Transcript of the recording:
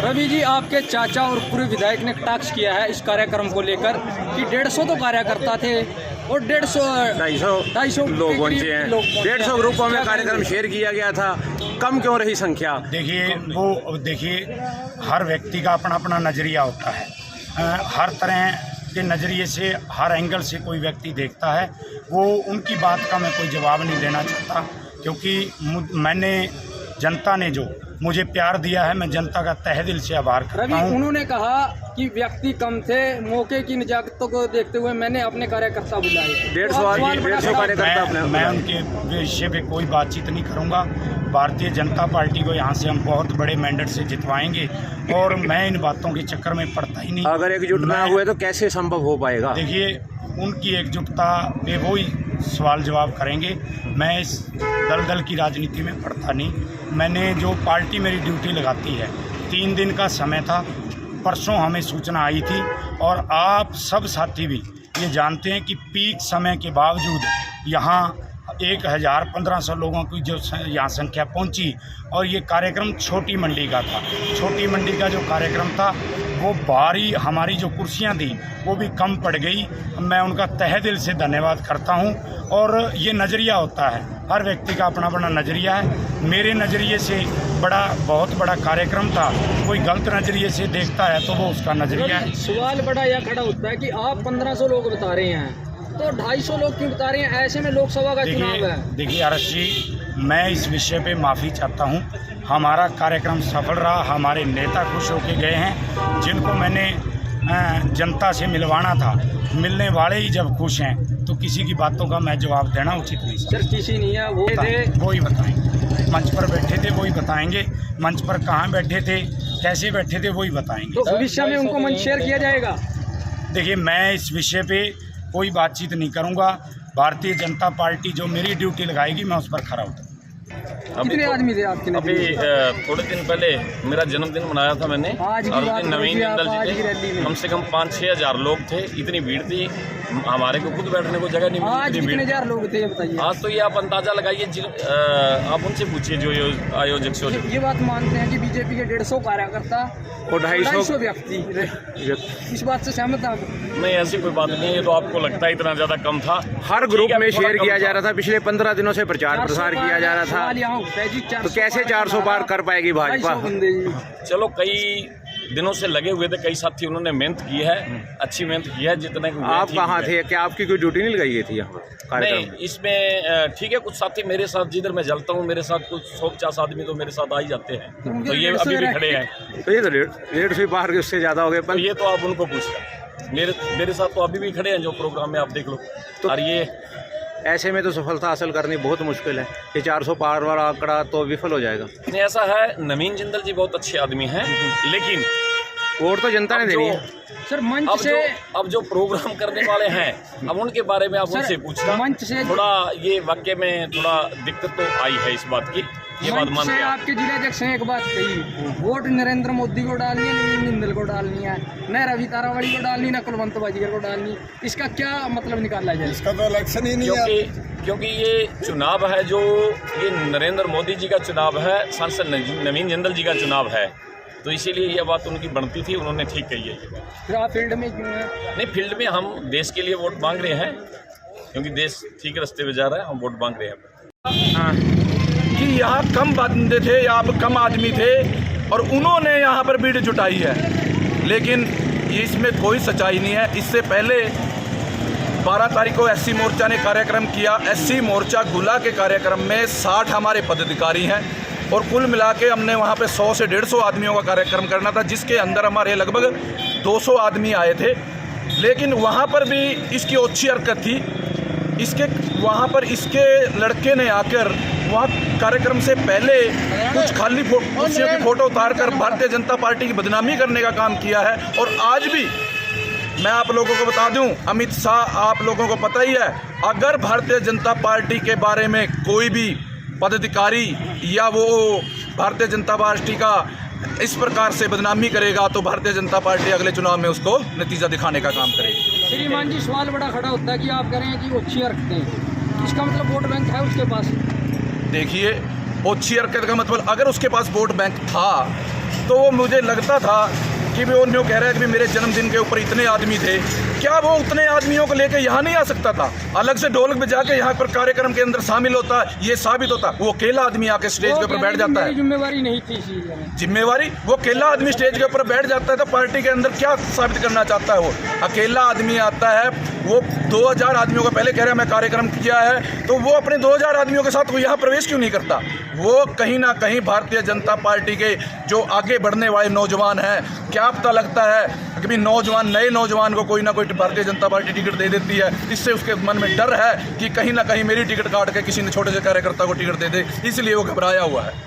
रवि जी, आपके चाचा और पूर्व विधायक ने कटाक्ष किया है इस कार्यक्रम को लेकर कि 150 तो कार्यकर्ता थे और 250 लोग पहुंचे हैं। 150 ग्रुपों में कार्यक्रम शेयर किया गया था, कम क्यों रही संख्या? देखिए हर व्यक्ति का अपना अपना नज़रिया होता है। हर तरह के नज़रिए से, हर एंगल से कोई व्यक्ति देखता है। वो उनकी बात का मैं कोई जवाब नहीं देना चाहता, क्योंकि मैंने जनता ने जो मुझे प्यार दिया है, मैं जनता का तहे दिल से आभार करता हूँ। उन्होंने कहा कि व्यक्ति कम थे, मौके की निजाकतों को देखते हुए मैंने अपने कार्यकर्ता बुलाए। 150 कार्यकर्ता। मैं उनके विषय पे कोई बातचीत नहीं करूँगा। भारतीय जनता पार्टी को यहाँ से हम बहुत बड़े मैंडेट से जितवाएंगे और मैं इन बातों के चक्कर में पड़ता ही नहीं। अगर एकजुट ना हुए तो कैसे संभव हो पाएगा? देखिए, उनकी एकजुटता पे वो ही सवाल जवाब करेंगे। मैं इस दल की राजनीति में पड़ता नहीं। मैंने जो पार्टी मेरी ड्यूटी लगाती है, 3 दिन का समय था, परसों हमें सूचना आई थी और आप सब साथी भी ये जानते हैं कि पीक समय के बावजूद यहाँ 1000-1500 लोगों की जो यहाँ संख्या पहुँची और ये कार्यक्रम छोटी मंडी का था। छोटी मंडी का जो कार्यक्रम था वो भारी, हमारी जो कुर्सियाँ थी वो भी कम पड़ गई। मैं उनका तहे दिल से धन्यवाद करता हूँ। और ये नज़रिया होता है, हर व्यक्ति का अपना अपना नज़रिया है। मेरे नज़रिए से बहुत बड़ा कार्यक्रम था, कोई गलत नज़रिए से देखता है तो वो उसका नज़रिया है। सवाल बड़ा यह खड़ा होता है कि आप 1500 लोग बता रहे हैं तो 250 लोग क्यों बता रहे हैं? ऐसे में लोकसभा का चुनाव है। देखिए आरस जी, मैं इस विषय पे माफ़ी चाहता हूँ। हमारा कार्यक्रम सफल रहा, हमारे नेता खुश होके गए हैं। जिनको मैंने जनता से मिलवाना था, मिलने वाले ही जब खुश हैं तो किसी की बातों का मैं जवाब देना उचित नहीं। सर, किसी नहीं है, वो ही बताएंगे। मंच पर बैठे थे वही बताएंगे, मंच पर कहाँ बैठे थे, कैसे बैठे थे वही बताएंगे। तो भविष्य में उनको मंच शेयर किया जाएगा? देखिए, मैं इस विषय पे कोई बातचीत नहीं करूंगा। भारतीय जनता पार्टी जो मेरी ड्यूटी लगाएगी मैं उस पर खरा उतरूंगा। कितने आदमी थे आपके? अभी थोड़े दिन पहले मेरा जन्मदिन मनाया था मैंने, और नवीन जिंदल जी थे, कम से कम 5-6 हज़ार लोग थे। इतनी भीड़ थी, हमारे को खुद बैठने को जगह नहीं मिली। आज कितने हजार लोग थे बताइए? आज तो ये आप अंदाजा लगाइए, आप उनसे पूछिए जो आयोजक से। ये बात मानते हैं कि बीजेपी के 150 कार्यकर्ता और 250 व्यक्ति, इस बात से सहमत हैं? नहीं, ऐसी कोई बात नहीं है। तो आपको लगता है इतना ज्यादा कम था? हर ग्रुप में शेयर किया जा रहा था, पिछले 15 दिनों से प्रचार प्रसार किया जा रहा था, तो कैसे 400 पार कर पाएगी भाजपा? चलो, कई दिनों से लगे हुए थे, कई साथी उन्होंने मेहनत की है, अच्छी मेहनत की है। जितने आप कहाँ थे? क्या आपकी कोई ड्यूटी नहीं लगाई गई थी यहाँ पर? नहीं, इसमें ठीक है, कुछ साथी मेरे साथ, जिधर मैं जलता हूँ मेरे साथ कुछ 150 आदमी तो मेरे साथ आ ही जाते हैं। तो ये अभी भी खड़े हैं। तो ये तो 150 पार के उससे ज़्यादा हो गए। तो ये तो आप उनको पूछें, मेरे साथ तो अभी भी खड़े हैं जो प्रोग्राम में, आप देख लो। तो और ये ऐसे में तो सफलता हासिल करनी बहुत मुश्किल है। ये 400 पार वाला आंकड़ा तो विफल हो जाएगा। नहीं, ऐसा है, नवीन जिंदल जी बहुत अच्छे आदमी हैं, लेकिन वोट तो जनता ने देनी है। सर, मंच से अब जो प्रोग्राम करने वाले हैं, अब उनके बारे में आप उनसे पूछना। मंच से थोड़ा ये वाक्य में थोड़ा दिक्कत तो आई है इस बात की, ये बात मानते हैं। आपके जिलाध्यक्ष ने एक बात कही, वोट नरेंद्र मोदी को डालनी है, नवीन जिंदल को डालनी है, न रवि तारावड़ी को डालनी, न कुलवंत बाजीगर को डालनी। इसका क्या मतलब निकाला जाए? इसका तो इलेक्शन ही नहीं है, क्योंकि ये चुनाव है, जो ये नरेंद्र मोदी जी का चुनाव है, सांसद नवीन जिंदल जी का चुनाव है, तो इसीलिए ये बात उनकी बनती थी, उन्होंने ठीक कही है। फिर आप फील्ड में क्यों हैं? नहीं, फील्ड में हम देश के लिए वोट मांग रहे हैं, क्योंकि देश ठीक रास्ते पे जा रहा है, हम वोट मांग रहे हैं। हाँ, कि यहाँ कम बंदे थे, यहाँ पर कम आदमी थे और उन्होंने यहाँ पर भीड़ जुटाई है, लेकिन इसमें कोई सच्चाई नहीं है। इससे पहले 12 तारीख को एससी मोर्चा ने कार्यक्रम किया। एससी मोर्चा गुला के कार्यक्रम में 60 हमारे पदाधिकारी हैं और कुल मिला के हमने वहाँ पे 100 से 150 आदमियों का कार्यक्रम करना था, जिसके अंदर हमारे लगभग 200 आदमी आए थे। लेकिन वहाँ पर भी इसकी अच्छी हरकत थी। वहाँ पर इसके लड़के ने आकर वहाँ कार्यक्रम से पहले कुछ खाली कुर्सियों की फोटो उतारकर भारतीय जनता पार्टी की बदनामी करने का काम किया है। और आज भी मैं आप लोगों को बता दूं, अमित शाह, आप लोगों को पता ही है, अगर भारतीय जनता पार्टी के बारे में कोई भी पदाधिकारी या वो भारतीय जनता पार्टी का इस प्रकार से बदनामी करेगा तो भारतीय जनता पार्टी अगले चुनाव में उसको नतीजा दिखाने का काम करेगी। श्रीमान जी, सवाल बड़ा खड़ा होता है कि आप कह रहे हैं कि ओछी हरकतें हैं, इसका मतलब वोट बैंक है उसके पास? देखिए, ओछी हरकत का मतलब, अगर उसके पास वोट बैंक था तो वो मुझे लगता था कि भी वो कह रहा है कि मेरे जन्मदिन के ऊपर इतने आदमी थे, क्या वो उतने आदमियों को लेकर यहाँ नहीं आ सकता था? अलग से ढोलक बजा के यहाँ पर कार्यक्रम के अंदर शामिल होता, ये साबित होता। वो अकेला आदमी आके स्टेज के ऊपर बैठ जाता है। जिम्मेवारी नहीं थी इस चीज़ में। जिम्मेवारी, वो अकेला आदमी स्टेज के ऊपर बैठ जाता है तो पार्टी के अंदर क्या साबित करना चाहता है? वो अकेला आदमी आता है, वो 2000 आदमियों को पहले कह रहा है मैं कार्यक्रम किया है, तो वो अपने 2000 आदमियों के साथ वो यहाँ प्रवेश क्यों नहीं करता? वो कहीं ना कहीं भारतीय जनता पार्टी के जो आगे बढ़ने वाले नौजवान हैं, क्या पता लगता है कि नए नौजवान को कोई ना कोई भारतीय जनता पार्टी टिकट दे देती है, इससे उसके मन में डर है कि कहीं ना कहीं मेरी टिकट काट के किसी ने छोटे से कार्यकर्ता को टिकट दे दे, इसलिए वो घबराया हुआ है।